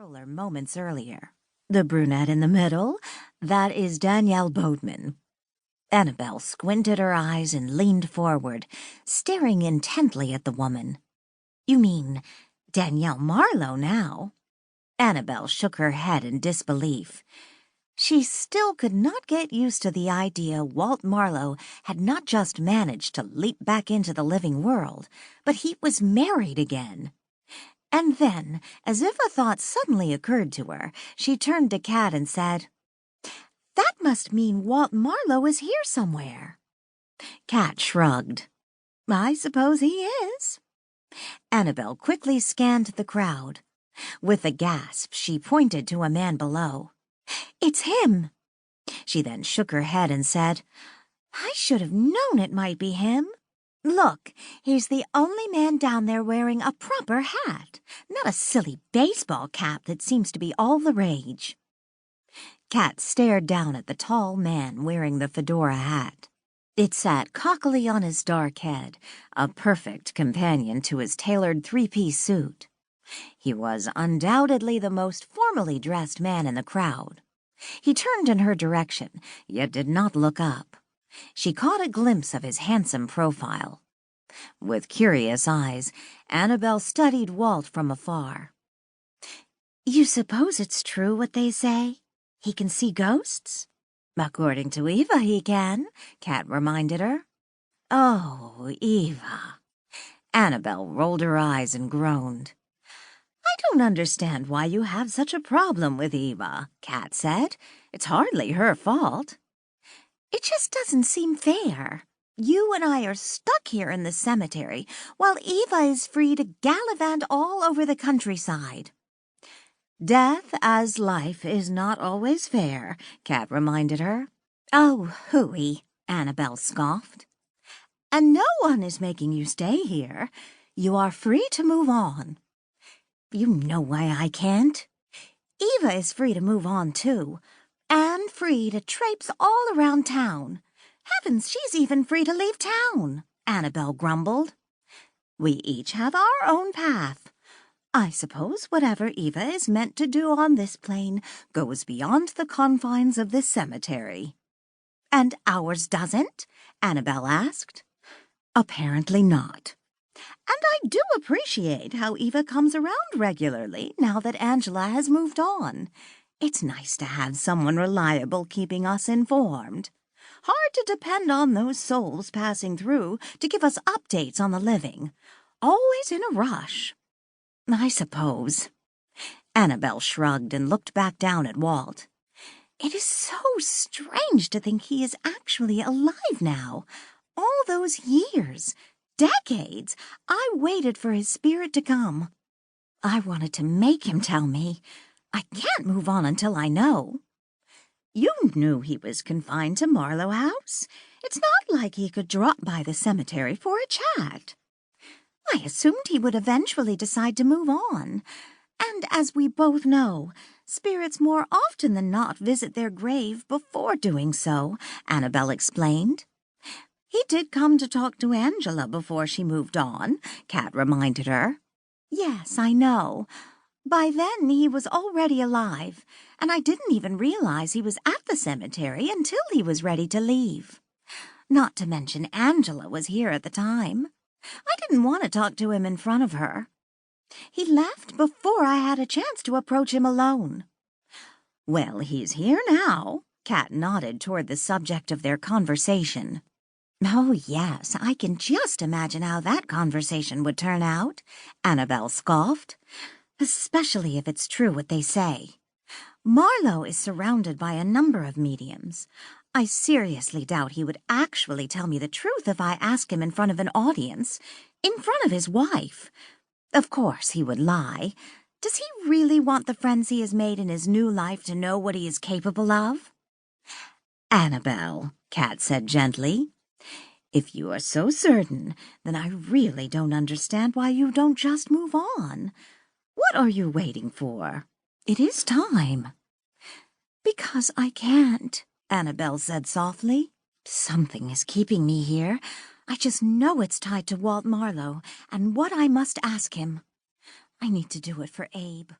stroller moments earlier. The brunette in the middle, that is Danielle Bodeman. Annabelle squinted her eyes and leaned forward, staring intently at the woman. You mean Danielle Marlow now? Annabelle shook her head in disbelief. She still could not get used to the idea Walt Marlow had not just managed to leap back into the living world, but he was married again. And then, as if a thought suddenly occurred to her, she turned to Kat and said, "That must mean Walt Marlow is here somewhere." Kat shrugged. "I suppose he is." Annabelle quickly scanned the crowd. With a gasp, she pointed to a man below. "It's him." She then shook her head and said, "I should have known it might be him. Look, he's the only man down there wearing a proper hat, not a silly baseball cap that seems to be all the rage." Kat stared down at the tall man wearing the fedora hat. It sat cockily on his dark head, a perfect companion to his tailored three-piece suit. He was undoubtedly the most formally dressed man in the crowd. He turned in her direction, yet did not look up. She caught a glimpse of his handsome profile. With curious eyes, Annabelle studied Walt from afar. "You suppose it's true what they say? He can see ghosts?" "According to Eva, he can," Kat reminded her. "Oh, Eva." Annabelle rolled her eyes and groaned. "I don't understand why you have such a problem with Eva," Kat said. "It's hardly her fault." "It just doesn't seem fair. You and I are stuck here in the cemetery, while Eva is free to gallivant all over the countryside." "Death as life is not always fair," Kat reminded her. "Oh, hooey," Annabelle scoffed. "And no one is making you stay here. You are free to move on." "You know why I can't." "Eva is free to move on, too, and free to traipse all around town. Heavens, she's even free to leave town," Annabelle grumbled. "We each have our own path. I suppose whatever Eva is meant to do on this plane goes beyond the confines of this cemetery." "And ours doesn't?" Annabelle asked. "Apparently not. And I do appreciate how Eva comes around regularly now that Angela has moved on. It's nice to have someone reliable keeping us informed. Hard to depend on those souls passing through to give us updates on the living. Always in a rush." "I suppose." Annabelle shrugged and looked back down at Walt. "It is so strange to think he is actually alive now. All those years, decades, I waited for his spirit to come. I wanted to make him tell me. I can't move on until I know." "You knew he was confined to Marlow House? It's not like he could drop by the cemetery for a chat." "I assumed he would eventually decide to move on. And as we both know, spirits more often than not visit their grave before doing so," Annabelle explained. "He did come to talk to Angela before she moved on," Kat reminded her. "Yes, I know. By then he was already alive, and I didn't even realize he was at the cemetery until he was ready to leave. Not to mention Angela was here at the time. I didn't want to talk to him in front of her. He left before I had a chance to approach him alone." "Well, he's here now." Kat nodded toward the subject of their conversation. "Oh, yes, I can just imagine how that conversation would turn out," Annabelle scoffed. "Especially if it's true what they say. Marlow is surrounded by a number of mediums. I seriously doubt he would actually tell me the truth if I asked him in front of an audience, in front of his wife. Of course he would lie. Does he really want the friends he has made in his new life to know what he is capable of?" "Annabelle," Kat said gently, "if you are so certain, then I really don't understand why you don't just move on. What are you waiting for? It is time." "Because I can't," Annabelle said softly. "Something is keeping me here. I just know it's tied to Walt Marlow and what I must ask him. I need to do it for Abe."